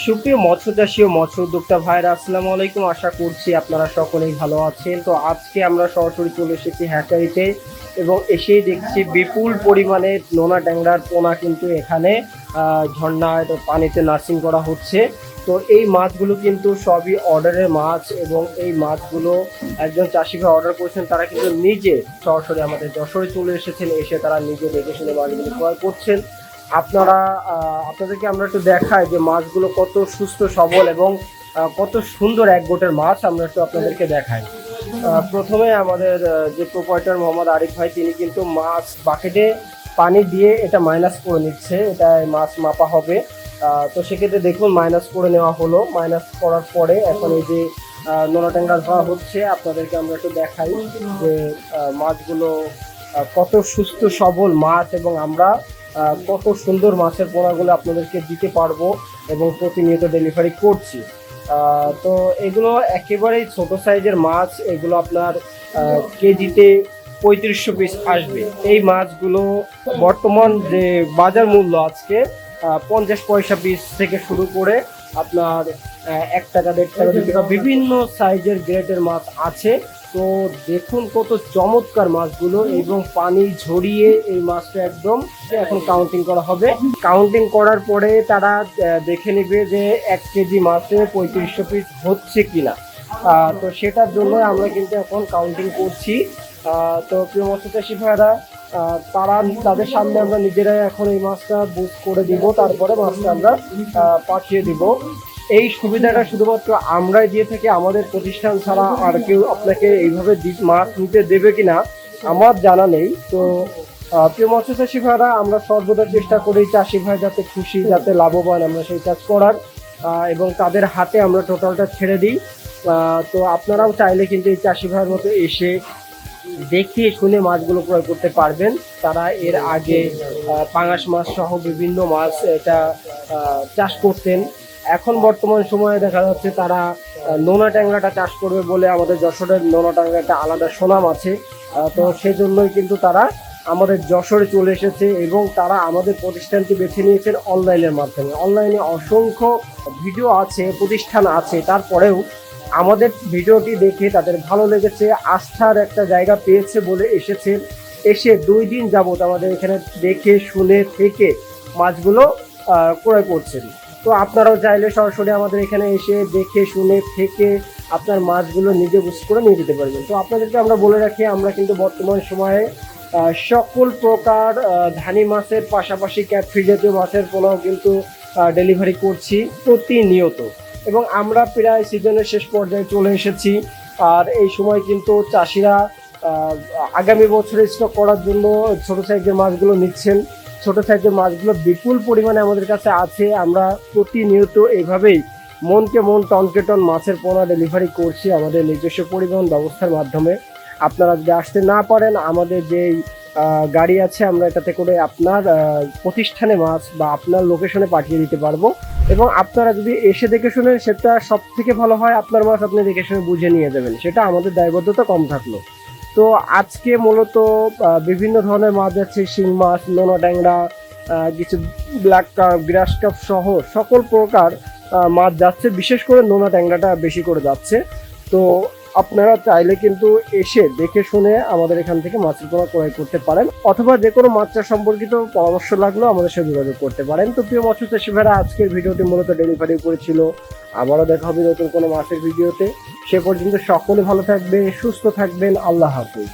সুপ্রিয় মৎস্য চাষী ও মৎস্য উদ্যোক্তা ভাইরা, আসসালামু আলাইকুম। আশা করছি আপনারা সকলেই ভালো আছেন। তো আজকে আমরা সরাসরি চলে এসেছি হ্যাচারিতে এবং এসেই দেখছি বিপুল পরিমাণে নোনা ট্যাংরার পোনা কিন্তু এখানে ঝর্ণায় পানিতে নার্সিং করা হচ্ছে। তো এই মাছগুলো কিন্তু সবই অর্ডারের মাছ এবং এই মাছগুলো একজন চাষি ভাই অর্ডার করেছেন। তারা কিন্তু নিজে সরাসরি আমাদের যশোরে চলে এসেছেন, এসে তারা নিজে দেখে শুনে মাছগুলো ক্রয় করছেন। আপনাদেরকে আমরা একটু দেখাই যে মাছগুলো কত সুস্থ সবল এবং কত সুন্দর এক গোটের মাছ। আমরা একটু আপনাদেরকে দেখাই। প্রথমে আমাদের যে প্রোপাইটার মোহাম্মদ আরিফ ভাই, তিনি কিন্তু মাছ বাকেটে পানি দিয়ে এটা মাইনাস করে নিচ্ছে, এটা মাছ মাপা হবে। তো সেক্ষেত্রে দেখুন মাইনাস করে নেওয়া হলো। মাইনাস করার পরে এখন এই যে নোনা ট্যাংরা ধরা হচ্ছে। আপনাদেরকে আমরা একটু দেখাই যে মাছগুলো কত সুস্থ সবল মাছ এবং আমরা কত সুন্দর মাছের পোনাগুলো আপনাদেরকে দিতে পারবো এবং প্রতিনিয়ত ডেলিভারি করছি। তো এগুলো একেবারেই ছোট সাইজের মাছ, এগুলো আপনার কেজিতে 3500 পিস আসবে। এই মাছগুলো বর্তমান যে বাজার মূল্য আজকে 50 পয়সা পিস থেকে শুরু করে আপনার 1 টাকা 1.5 টাকা 2 টাকা বিভিন্ন সাইজের গ্রেডের মাছ আছে। তো দেখুন কত চমৎকার মাছগুলো এবং পানি ঝরিয়ে এই মাছটা একদম এখন কাউন্টিং করা হবে। কাউন্টিং করার পরে তারা দেখে নেবে যে 1 কেজি মাছে 3500 পিস হচ্ছে কিনা। তো সেটার জন্য আমরা কিন্তু এখন কাউন্টিং করছি। তো প্রিয় মৎস্য চাষী ভাইরা, তাদের সামনে আমরা নিজেরাই এখন এই মাছটা বুক করে দিব, তারপরে মাছটা আমরা পাঠিয়ে দিব। এই সুবিধাটা শুধুমাত্র আমরাই দিয়ে থাকি, আমাদের প্রতিষ্ঠান ছাড়া আর কেউ আপনাকে এইভাবে মাছ নিতে দেবে কিনা আমার জানা নেই। তো প্রিয় মৎস্য চাষী ভাইরা, আমরা সর্বদা চেষ্টা করি চাষি ভাই যাতে খুশি, যাতে লাভবান, আমরা সেই কাজ করার এবং তাদের হাতে আমরা টোটালটা ছেড়ে দিই। তো আপনারাও চাইলে কিন্তু এই চাষি ভাইয়ের মতো এসে দেখে শুনে মাছগুলো ক্রয় করতে পারবেন। তারা এর আগে পাঙাশ মাছ সহ বিভিন্ন মাছ এটা চাষ করতেন। এখন বর্তমান সময়ে দেখা যাচ্ছে তারা নোনা ট্যাংরাটা চাষ করবে বলে আমাদের যশোরের নোনা ট্যাংরাটা আলাদা সুনাম আছে। তো সেই জন্যই কিন্তু তারা আমাদের যশোরে চলে এসেছে এবং তারা আমাদের প্রতিষ্ঠানটি বেছে নিয়েছেন অনলাইনের মাধ্যমে। অনলাইনে অসংখ্য ভিডিও আছে, প্রতিষ্ঠান আছে, তারপরেও আমাদের ভিডিওটি দেখে তাদের ভালো লেগেছে, আস্থার একটা জায়গা পেয়েছে বলে এসে 2 দিন যাবত আমাদের এখানে দেখে শুনে থেকে মাছগুলো ক্রয় করছেন। তো আপনারাও চাইলে সরাসরি আমাদের এখানে এসে দেখে শুনে থেকে আপনার মাছগুলো নিজে বুঝ করে নিয়ে যেতে পারবেন। তো আপনাদেরকে আমরা বলে রাখি, আমরা কিন্তু বর্তমান সময়ে সকল প্রকার ধানি মাছের পাশাপাশি ক্যাটফিশ জাতীয় মাছের পোনাও কিন্তু ডেলিভারি করছি প্রতিনিয়ত। এবং আমরা প্রায় সিজনের শেষ পর্যায়ে চলে এসেছি। আর এই সময় কিন্তু চাষিরা আগামী বছরে স্টক করার জন্য ছোট সাইজের মাছগুলো নিচ্ছেন। ছোট সাইজের মাছগুলো বিপুল পরিমাণে আমাদের কাছে আছে। আমরা প্রতিনিয়ত এইভাবেই মনকে মন টনকে টন মাছের পোনা ডেলিভারি করছি আমাদের নিজস্ব পরিবহন ব্যবস্থার মাধ্যমে। আপনারা যদি আসতে না পারেন, আমাদের যেই গাড়ি আছে আমরা এটাতে করে আপনার প্রতিষ্ঠানে মাছ বা আপনার লোকেশনে পাঠিয়ে দিতে পারবো। এবং আপনারা যদি এসে দেখে শুনেন সেটা সব থেকে ভালো হয়, আপনার মাছ আপনি দেখে শুনে বুঝে নিয়ে যাবেন, সেটা আমাদের দায়বদ্ধতা কম থাকলো। তো আজকে মূলত বিভিন্ন ধরনের মাছ যাচ্ছে, শিং মাছ, নোনা ট্যাংরা, কিছু ব্ল্যাক কার্প, গ্রাস কার্প সহ সকল প্রকার মাছ যাচ্ছে। বিশেষ করে নোনা ট্যাংরাটা বেশি করে যাচ্ছে। তো আপনারা চাইলে কিন্তু এসে দেখে শুনে আমাদের এখান থেকে মাছের পোনা ক্রয় করতে পারেন, অথবা যে কোনো মাছ চাষ সম্পর্কিত পরামর্শ লাগলেও আমাদের সাথে যোগাযোগ করতে পারেন। তো প্রিয় মৎস্য চাষী ভাইরা, আজকের ভিডিওটি মূলত ডেলিভারি করেছিল। আবারও দেখা হবে নতুন কোনো মাছের ভিডিওতে। সে পর্যন্ত সকলে ভালো থাকবে, সুস্থ থাকবেন। আল্লাহ হাফিজ।